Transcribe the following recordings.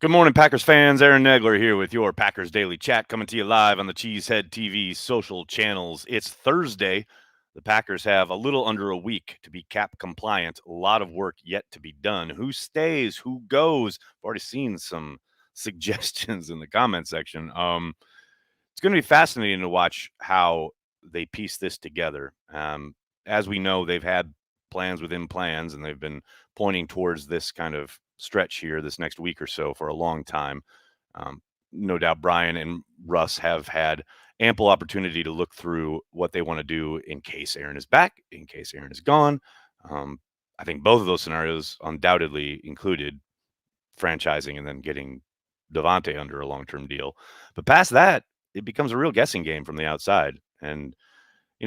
Good morning, Packers fans. Aaron Negler here with your Packers Daily Chat, coming to you live on the Cheesehead TV social channels. It's Thursday. The Packers have a little under a week to be cap compliant. A lot of work yet to be done. Who stays? Who goes? I've already seen some suggestions in the comment section. It's going to be fascinating to watch how they piece this together. As we know, they've had plans within plans, and they've been pointing towards this kind of stretch here, this next week or so, for a long time. No doubt Brian and Russ have had ample opportunity to look through what they want to do in case Aaron is back, in case Aaron is gone. I think both of those scenarios undoubtedly included franchising and then getting Devontae under a long-term deal. But past that, it becomes a real guessing game from the outside. And,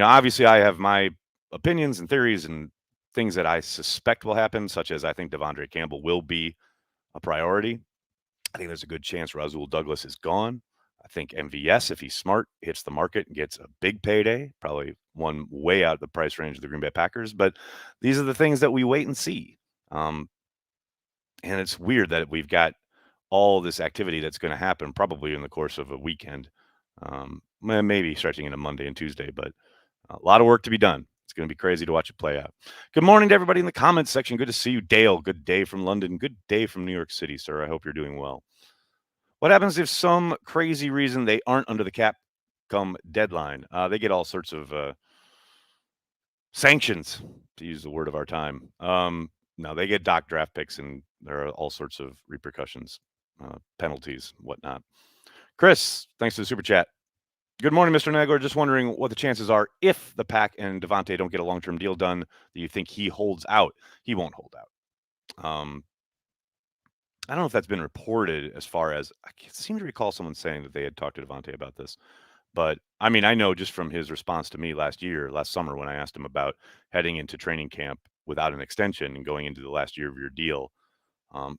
obviously I have my opinions and theories and things that I suspect will happen, such as I think Devondre Campbell will be a priority. I think there's a good chance Rasul Douglas is gone. I think MVS, if he's smart, hits the market and gets a big payday, probably one way out of the price range of the Green Bay Packers. But these are the things that we wait and see. And it's weird that we've got all this activity that's going to happen probably in the course of a weekend, maybe stretching into Monday and Tuesday, but a lot of work to be done. It's going to be crazy to watch it play out. Good morning to everybody in the comments section. Good to see you, Dale. Good day from London. Good day from New York City, sir. I hope you're doing well. What happens if some crazy reason they aren't under the cap come deadline? They get all sorts of sanctions, to use the word of our time. No, they get dock draft picks, and there are all sorts of repercussions, penalties, whatnot. Chris, thanks for the super chat. Good morning, Mr. Nagler. Just wondering what the chances are if the Pack and Devontae don't get a long-term deal done, do you think he holds out? He won't hold out. I don't know if that's been reported as far as I seem to recall someone saying that they had talked to Devontae about this. But I mean, I know just from his response to me last summer, when I asked him about heading into training camp without an extension and going into the last year of your deal,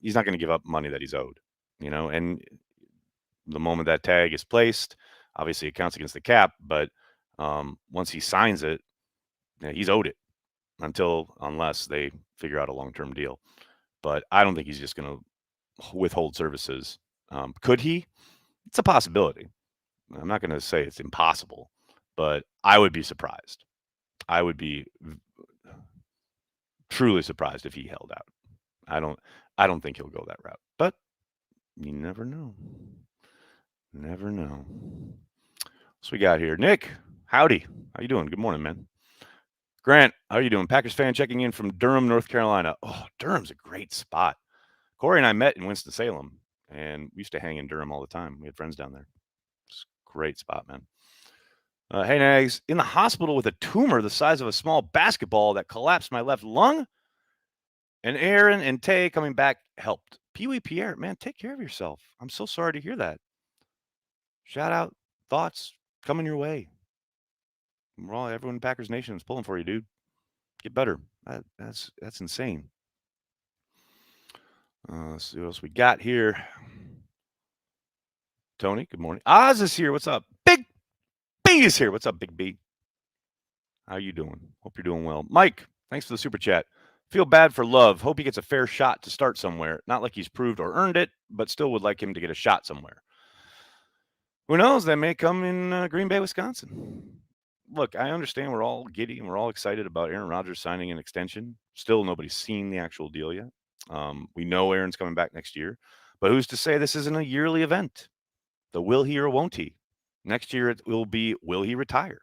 he's not going to give up money that he's owed, and the moment that tag is placed, obviously it counts against the cap, but once he signs it, he's owed it unless they figure out a long-term deal. But I don't think he's just going to withhold services. Could he? It's a possibility. I'm not going to say it's impossible, but I would be surprised. I would be truly surprised if he held out. I don't think he'll go that route, but you never know. Never know. What's we got here? Nick, howdy. How you doing? Good morning, man. Grant, how are you doing? Packers fan checking in from Durham, North Carolina. Oh, Durham's a great spot. Corey and I met in Winston-Salem, and we used to hang in Durham all the time. We had friends down there. It's a great spot, man. Hey, Nags, in the hospital with a tumor the size of a small basketball that collapsed my left lung, and Aaron and Tay coming back helped. Pee-wee Pierre, man, take care of yourself. I'm so sorry to hear that. Shout out, thoughts coming your way. Everyone in Packers Nation is pulling for you, dude. Get better. That's insane. Let's see what else we got here. Tony, good morning. Oz is here. What's up? Big B is here. What's up, Big B? How you doing? Hope you're doing well. Mike, thanks for the super chat. Feel bad for Love. Hope he gets a fair shot to start somewhere. Not like he's proved or earned it, but still would like him to get a shot somewhere. Who knows? That may come in Green Bay, Wisconsin. Look, I understand we're all giddy and we're all excited about Aaron Rodgers signing an extension. Still, nobody's seen the actual deal yet. We know Aaron's coming back next year, but who's to say this isn't a yearly event? The will he or won't he? Next year it will be, will he retire?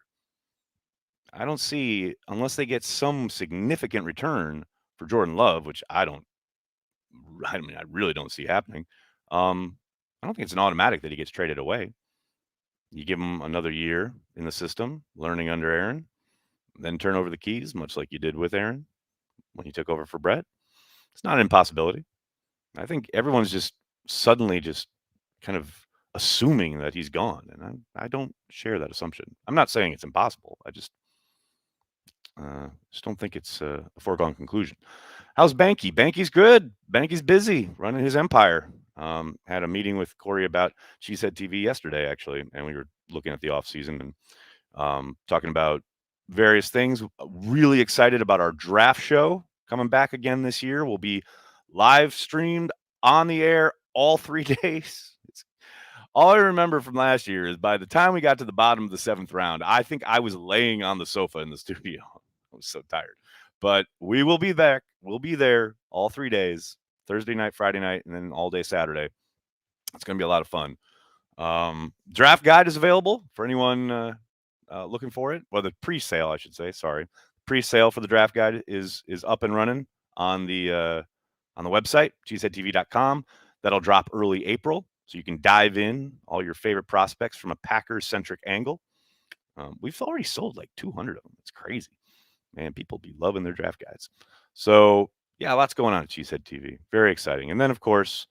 I don't see, unless they get some significant return for Jordan Love, which I really don't see happening. I don't think it's an automatic that he gets traded away. You give him another year in the system, learning under Aaron, then turn over the keys, much like you did with Aaron when he took over for Brett. It's not an impossibility. I think everyone's just suddenly just kind of assuming that he's gone, and I don't share that assumption. I'm not saying it's impossible. I just don't think it's a foregone conclusion. How's Banky? Banky's good. Banky's busy running his empire. Had a meeting with Corey about Cheesehead TV yesterday, actually, and we were looking at the offseason and talking about various things. Really excited about our draft show coming back again this year. We'll be live streamed on the air all 3 days. All I remember from last year is by the time we got to the bottom of the 7th round, I think I was laying on the sofa in the studio. I was so tired. But we will be back. We'll be there all 3 days, Thursday night, Friday night, and then all day Saturday. It's going to be a lot of fun. Draft guide is available for anyone looking for it. Well, the pre-sale, I should say. Sorry, pre-sale for the draft guide is up and running on the website cheeseheadtv.com. That'll drop early April, so you can dive in all your favorite prospects from a Packers-centric angle. We've already sold like 200 of them. It's crazy, man. People be loving their draft guides. So yeah, lots going on at Cheesehead TV. Very exciting. And then of course,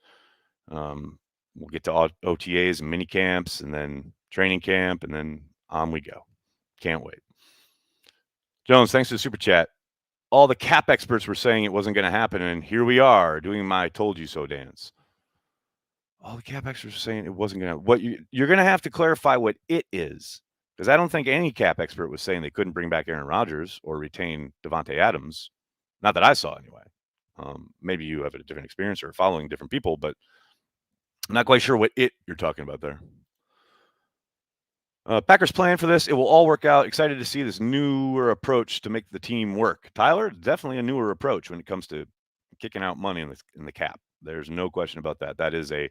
we'll get to OTAs and mini camps, and then training camp, and then on we go. Can't wait. Jones, thanks for the super chat. All the cap experts were saying it wasn't going to happen, and here we are doing my "told you so" dance. All the cap experts were saying it wasn't going to. What you're going to have to clarify what it is, because I don't think any cap expert was saying they couldn't bring back Aaron Rodgers or retain Devontae Adams. Not that I saw, anyway. Maybe you have a different experience or following different people, but I'm not quite sure what you're talking about there. Packers plan for this. It will all work out. Excited to see this newer approach to make the team work. Tyler, definitely a newer approach when it comes to kicking out money in the cap. There's no question about that. That is a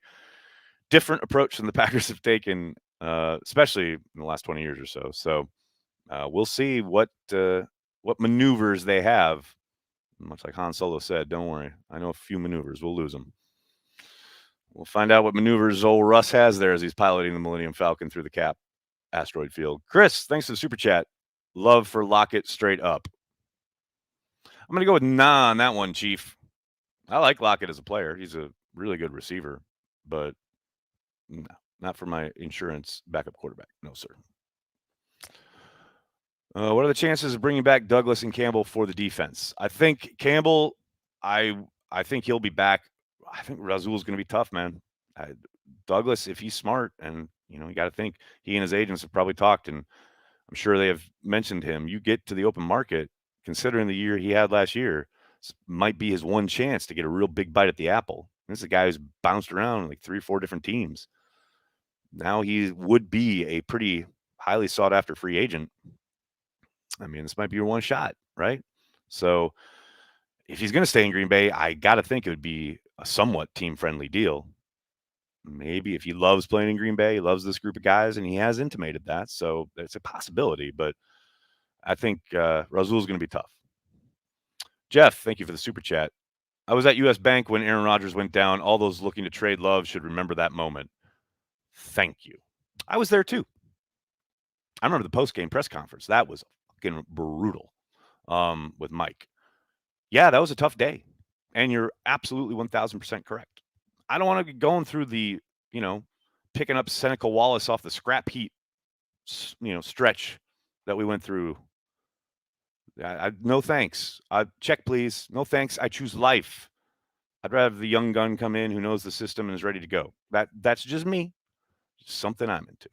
different approach than the Packers have taken, especially in the last 20 years or so. So we'll see what maneuvers they have. Much like Han Solo said, don't worry. I know a few maneuvers. We'll lose them. We'll find out what maneuvers old Russ has there as he's piloting the Millennium Falcon through the cap asteroid field. Chris, thanks for the super chat. Love for Lockett straight up. I'm going to go with nah on that one, Chief. I like Lockett as a player. He's a really good receiver, but no, not for my insurance backup quarterback. No, sir. What are the chances of bringing back Douglas and Campbell for the defense? I think Campbell, I think he'll be back. I think Razul's going to be tough, man. Douglas, if he's smart, and you got to think he and his agents have probably talked, and I'm sure they have mentioned him. You get to the open market, considering the year he had last year, might be his one chance to get a real big bite at the apple. This is a guy who's bounced around like 3 or 4 different teams. Now he would be a pretty highly sought after free agent. I mean, this might be your one shot, right? So if he's going to stay in Green Bay, I got to think it would be a somewhat team-friendly deal. Maybe if he loves playing in Green Bay, he loves this group of guys, and he has intimated that. So it's a possibility, but I think Razul's going to be tough. Jeff, thank you for the super chat. I was at U.S. Bank when Aaron Rodgers went down. All those looking to trade Love should remember that moment. Thank you. I was there too. I remember the post-game press conference. That was fucking brutal with Mike. Yeah, that was a tough day. And you're absolutely 1,000% correct. I don't want to be going through the, picking up Seneca Wallace off the scrap heap, stretch that we went through. No thanks. Check, please. No thanks. I choose life. I'd rather have the young gun come in who knows the system and is ready to go. That's just me. Something I'm into.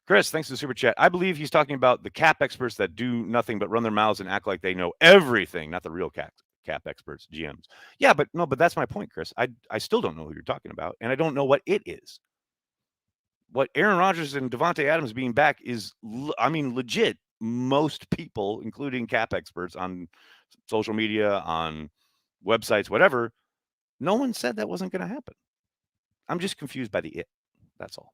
Chris, thanks for the super chat. I believe he's talking about the cap experts that do nothing but run their mouths and act like they know everything, not the real cap experts, GMs. Yeah, but that's my point, Chris. I still don't know who you're talking about, and I don't know what it is. What Aaron Rodgers and Devontae Adams being back is, legit. Most people, including cap experts on social media, on websites, whatever, no one said that wasn't going to happen. I'm just confused by the it. That's all.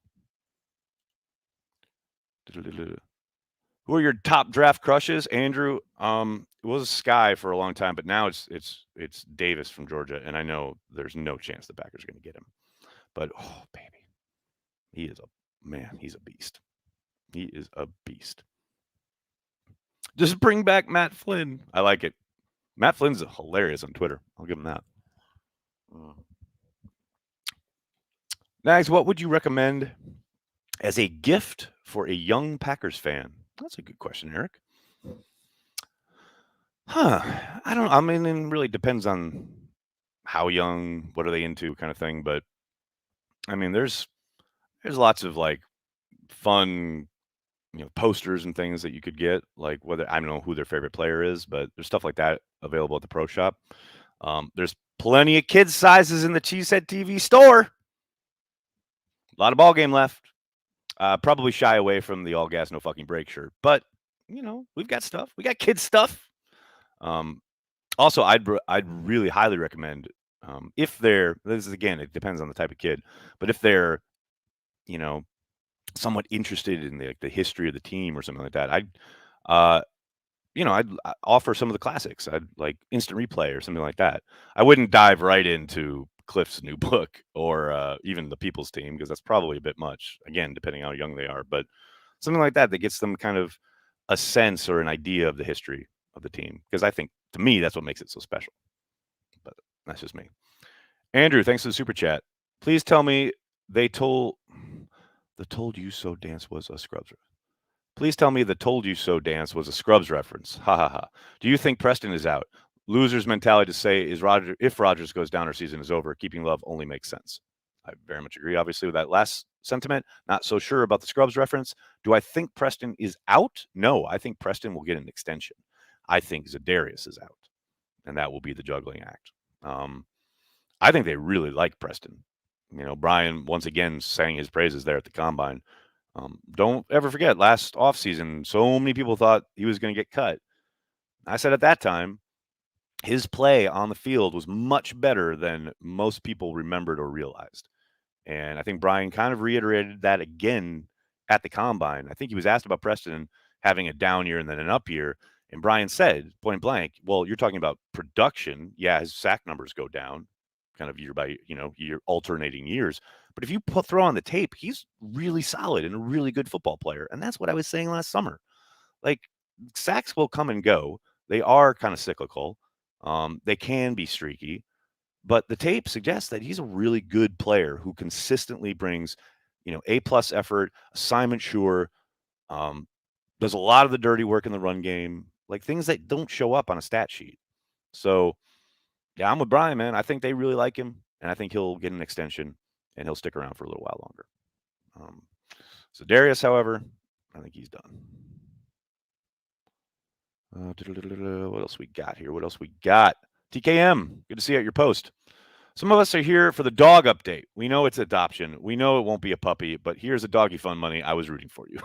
Who are your top draft crushes, Andrew? It was Sky for a long time, but now it's Davis from Georgia, and I know there's no chance the Packers are going to get him. But oh baby, he's a beast. He is a beast. Just bring back Matt Flynn. I like it. Matt Flynn's hilarious on Twitter. I'll give him that. Nags, what would you recommend as a gift for a young Packers fan? That's a good question, Eric. I don't know. I mean, it really depends on how young, what are they into, kind of thing. But I mean, there's lots of like fun, posters and things that you could get. Like whether I don't know who their favorite player is, but there's stuff like that available at the pro shop. There's Plenty of kids sizes in the Cheesehead TV store. A lot of ball game left. Probably shy away from the all gas, no fucking brake shirt, but we've got stuff. We got kids stuff. Also, I'd really highly recommend if they're this is again it depends on the type of kid, but if they're you know somewhat interested in the history of the team or something like that, uh, I'd offer some of the classics. I'd like instant replay or something like that. I wouldn't dive right into Cliff's new book or even the People's Team because that's probably a bit much. Again, depending how young they are, but something like that gets them kind of a sense or an idea of the history of the team. Because I think to me that's what makes it so special. But that's just me. Andrew, thanks for the super chat. Please tell me they told the "Told You So" dance was a Scrubs. Please tell me the "Told You So" dance was a Scrubs reference. Ha ha ha. Do you think Preston is out? Loser's mentality to say is Roger if Rogers goes down, our season is over. Keeping Love only makes sense. I very much agree, obviously, with that last sentiment. Not so sure about the Scrubs reference. Do I think Preston is out? No, I think Preston will get an extension. I think Za'Darius is out, and that will be the juggling act. I think they really like Preston. Brian once again sang his praises there at the combine. Don't ever forget last offseason, so many people thought he was going to get cut. I said at that time, his play on the field was much better than most people remembered or realized. And I think Brian kind of reiterated that again at the combine. I think he was asked about Preston having a down year and then an up year. And Brian said, point blank, well, you're talking about production. Yeah, his sack numbers go down kind of year by, year alternating years. But if you throw on the tape, he's really solid and a really good football player. And that's what I was saying last summer. Like, sacks will come and go. They are kind of cyclical. They can be streaky. But the tape suggests that he's a really good player who consistently brings, A+ effort, assignment sure, does a lot of the dirty work in the run game, like things that don't show up on a stat sheet. So, yeah, I'm with Brian, man. I think they really like him, and I think he'll get an extension, and he'll stick around for a little while longer. So Darius, however, I think he's done. What else we got here? What else we got? TKM, good to see you at your post. Some of us are here for the dog update. We know it's adoption. We know it won't be a puppy, but here's a doggy fun money. I was rooting for you.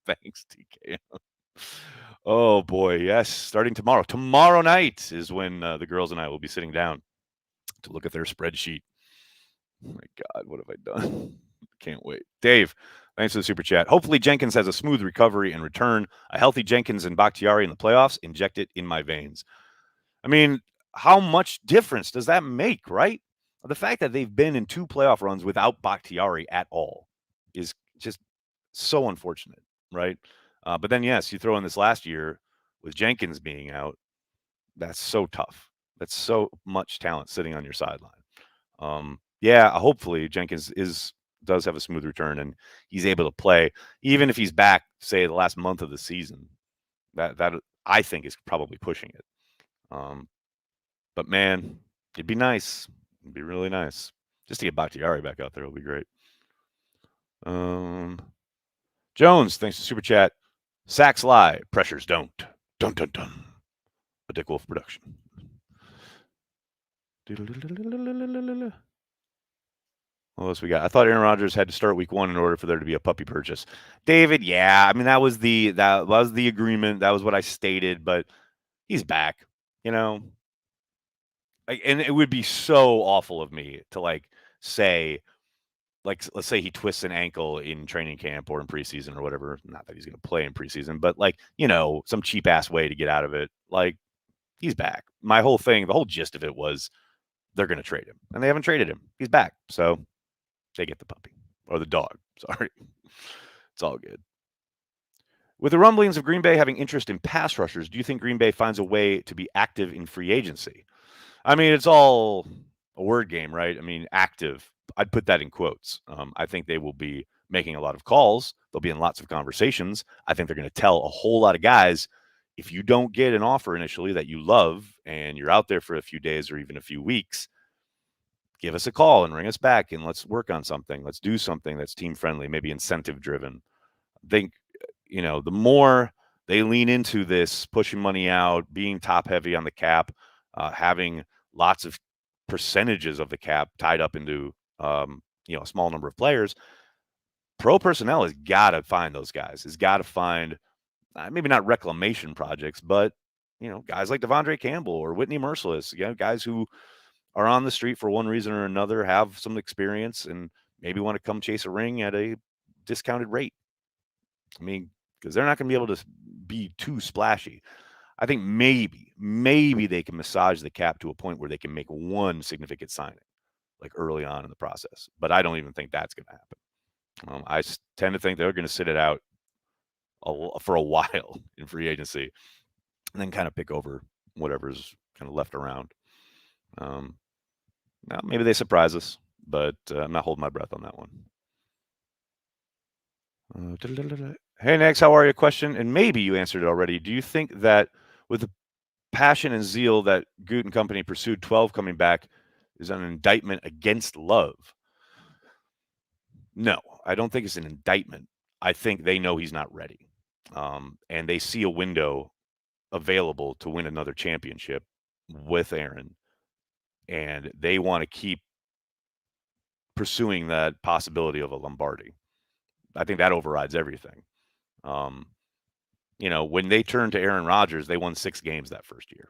Thanks, TKM. Oh boy, yes. Starting tomorrow. Tomorrow night is when the girls and I will be sitting down to look at their spreadsheet. Oh my God, what have I done? Can't wait. Dave, thanks for the super chat. Hopefully Jenkins has a smooth recovery and return. A healthy Jenkins and Bakhtiari in the playoffs. Inject it in my veins. I mean, how much difference does that make, right? The fact that they've been in 2 playoff runs without Bakhtiari at all is just so unfortunate, right? But then, yes, you throw in this last year with Jenkins being out. That's so tough. That's so much talent sitting on your sideline. Yeah, hopefully Jenkins does have a smooth return and he's able to play, even if he's back, say, the last month of the season. That I think is probably pushing it. But man, it'd be nice. It'd be really nice just to get Bakhtiari back out there. It'll be great. Jones, thanks to super chat. Sacks lie, pressures don't. Dun dun dun. A Dick Wolf production. What else we got? I thought Aaron Rodgers had to start week 1 in order for there to be a puppy purchase. David, yeah, I mean that was the agreement. That was what I stated, but he's back. And it would be so awful of me to say, let's say he twists an ankle in training camp or in preseason or whatever. Not that he's going to play in preseason, but some cheap ass way to get out of it. He's back. My whole thing, the whole gist of it was they're going to trade him, and they haven't traded him. He's back, so they get the puppy or the dog. Sorry, it's all good. With the rumblings of Green Bay having interest in pass rushers, do you think Green Bay finds a way to be active in free agency? I mean, it's all a word game, right? I mean, active. I'd put that in quotes. I think they will be making a lot of calls. They'll be in lots of conversations. I think they're going to tell a whole lot of guys, if you don't get an offer initially that you love and you're out there for a few days or even a few weeks, give us a call and ring us back and let's work on something. Let's do something that's team friendly, maybe incentive driven. I think, the more they lean into this, pushing money out, being top heavy on the cap, having lots of percentages of the cap tied up into a small number of players. Pro personnel has got to find those guys. Has got to find maybe not reclamation projects, but guys like Devondre Campbell or Whitney Merciless, guys who are on the street for one reason or another, have some experience, and maybe want to come chase a ring at a discounted rate. I mean, because they're not going to be able to be too splashy. I think maybe they can massage the cap to a point where they can make one significant signing, like early on in the process. But I don't even think that's going to happen. I tend to think they're going to sit it out for a while in free agency, and then kind of pick over whatever's kind of left around. Now maybe they surprise us, but I'm not holding my breath on that one. Hey, Nex, how are you? Question, and maybe you answered it already. Do you think that with the passion and zeal that Goot and company pursued 12 coming back is an indictment against Love? No, I don't think it's an indictment. I think they know he's not ready. And they see a window available to win another championship with Aaron. And they want to keep pursuing that possibility of a Lombardi. I think that overrides everything. When they turned to Aaron Rodgers, they won 6 games that first year.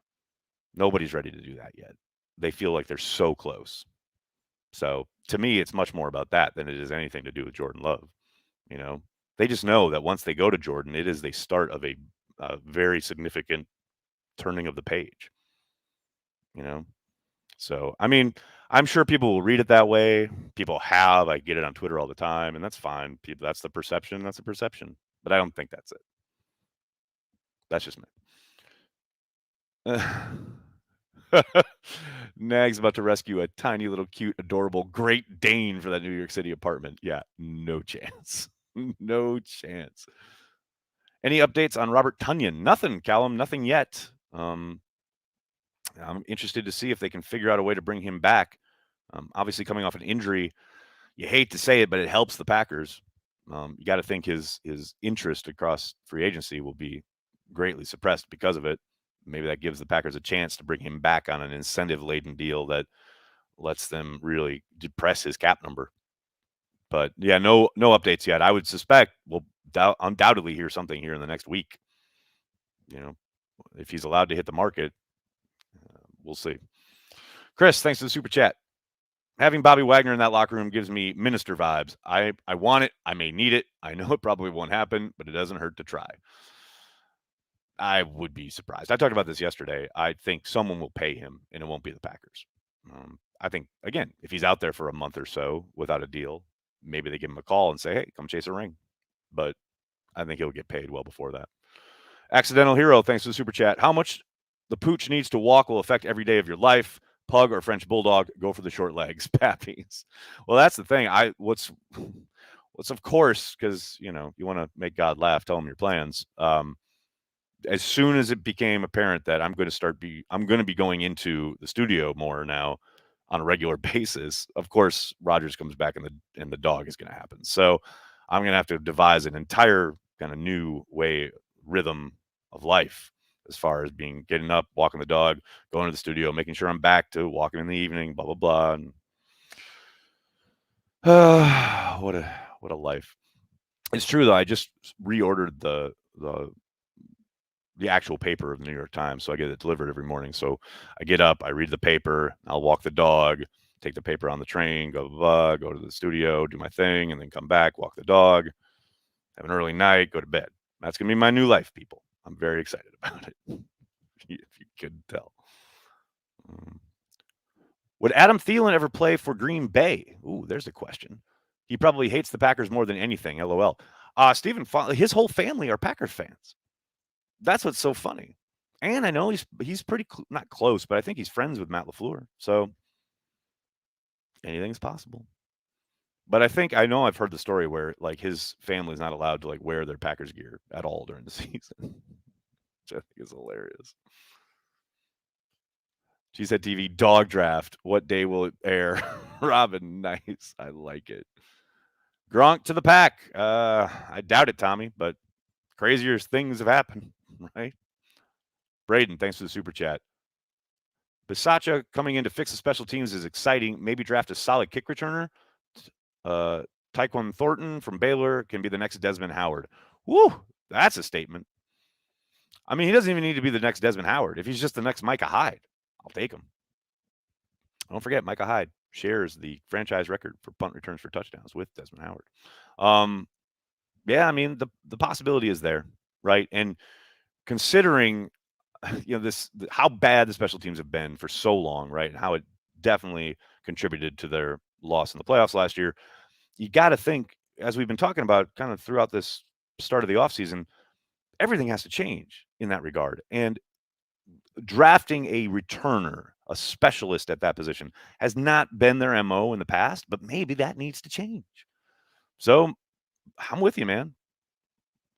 Nobody's ready to do that yet. They feel like they're so close. So to me, it's much more about that than it is anything to do with Jordan Love. They just know that once they go to Jordan, it is the start of a very significant turning of the page. So, I mean, I'm sure people will read it that way. People have. I get it on Twitter all the time, and that's fine. That's the perception. That's the perception. But I don't think that's it. That's just me. Nag's about to rescue a tiny little cute, adorable Great Dane for that New York City apartment. Yeah, no chance. No chance. Any updates on Robert Tonyan? Nothing, Callum. Nothing yet. I'm interested to see if they can figure out a way to bring him back. Obviously, coming off an injury, you hate to say it, but it helps the Packers. You got to think his interest across free agency will be greatly suppressed because of it. Maybe that gives the Packers a chance to bring him back on an incentive-laden deal that lets them really depress his cap number. But yeah, no updates yet. I would suspect we'll undoubtedly hear something here in the next week. If he's allowed to hit the market, we'll see. Chris, thanks for the super chat. Having Bobby Wagner in that locker room gives me minister vibes. I want it. I may need it. I know it probably won't happen, but it doesn't hurt to try. I would be surprised. I talked about this yesterday. I think someone will pay him, and it won't be the Packers. I think, again, if he's out there for a month or so without a deal, maybe they give him a call and say, hey, come chase a ring. But I think he'll get paid well before that. Accidental Hero, thanks for the super chat. How much the pooch needs to walk will affect every day of your life. Pug or French Bulldog, go for the short legs. Pappies. Well, that's the thing. What's of course, because, you want to make God laugh, tell him your plans. As soon as it became apparent that I'm going to be going into the studio more now on a regular basis, of course, Rogers comes back and the dog is going to happen. So I'm going to have to devise an entire kind of new rhythm of life as far as getting up, walking the dog, going to the studio, making sure I'm back to walking in the evening, blah, blah, blah. And what a life. It's true though. I just reordered the actual paper of the New York Times. So I get it delivered every morning. So I get up, I read the paper, I'll walk the dog, take the paper on the train, go to the studio, do my thing, and then come back, walk the dog, have an early night, go to bed. That's going to be my new life, people. I'm very excited about it, if you could tell. Would Adam Thielen ever play for Green Bay? Ooh, there's a question. He probably hates the Packers more than anything, LOL. Stephen, his whole family are Packers fans. That's what's so funny. And I know he's pretty not close, but I think he's friends with Matt LaFleur. So anything's possible. But I know I've heard the story where his family's not allowed to wear their Packers gear at all during the season, which I think is hilarious. She said TV dog draft. What day will it air? Robin, nice. I like it. Gronk to the pack. I doubt it, Tommy, but crazier things have happened, right? Braden, thanks for the super chat. Bisaccia coming in to fix the special teams is exciting. Maybe draft a solid kick returner. Uh, Tyquan Thornton from Baylor can be the next Desmond Howard. Woo, that's a statement. I mean, he doesn't even need to be the next Desmond Howard. If he's just the next Micah Hyde, I'll take him. Don't forget, Micah Hyde shares the franchise record for punt returns for touchdowns with Desmond Howard. Yeah, I mean, the possibility is there, right? And considering this how bad the special teams have been for so long, right? And how it definitely contributed to their loss in the playoffs last year. You got to think, as we've been talking about kind of throughout this start of the offseason, everything has to change in that regard. And drafting a returner, a specialist at that position, has not been their MO in the past, but maybe that needs to change. So I'm with you, man.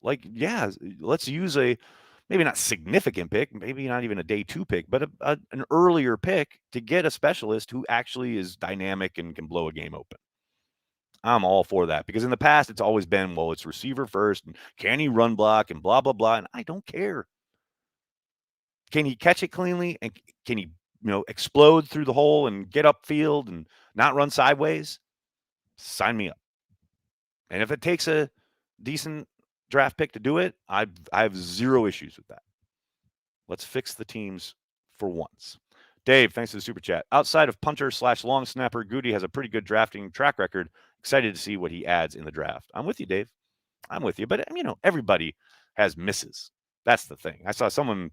Like, yeah, let's use a maybe not significant pick, maybe not even a day 2 pick, but an earlier pick to get a specialist who actually is dynamic and can blow a game open. I'm all for that because in the past it's always been, well, it's receiver first and can he run block and blah blah blah, and I don't care. Can he catch it cleanly and can he, explode through the hole and get upfield and not run sideways? Sign me up. And if it takes a decent draft pick to do it, I have zero issues with that. Let's fix the teams for once. Dave, thanks for the super chat. Outside of punter / long snapper, Goody has a pretty good drafting track record. Excited to see what he adds in the draft. I'm with you, Dave. I'm with you. But, everybody has misses. That's the thing. I saw someone,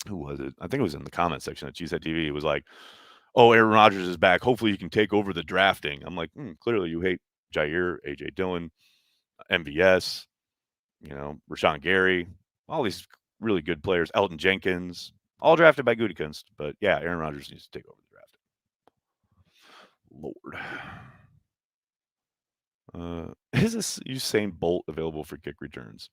who was it? I think it was in the comment section at Cheesehead TV. It was like, oh, Aaron Rodgers is back. Hopefully you can take over the drafting. I'm like, clearly you hate Jair, A.J. Dillon, MVS, Rashawn Gary, all these really good players, Elton Jenkins, all drafted by Gutekunst. But yeah, Aaron Rodgers needs to take over the draft. Lord. Is this Usain Bolt available for kick returns?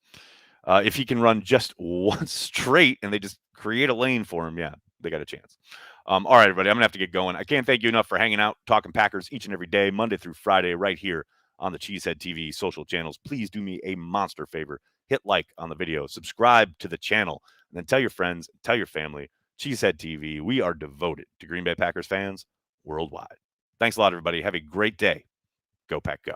If he can run just one straight and they just create a lane for him, yeah, they got a chance. All right, everybody, I'm going to have to get going. I can't thank you enough for hanging out, talking Packers each and every day, Monday through Friday, right here on the Cheesehead TV social channels. Please do me a monster favor. Hit like on the video, subscribe to the channel, and then tell your friends, tell your family. Cheesehead TV, we are devoted to Green Bay Packers fans worldwide. Thanks a lot, everybody. Have a great day. Go Pack Go.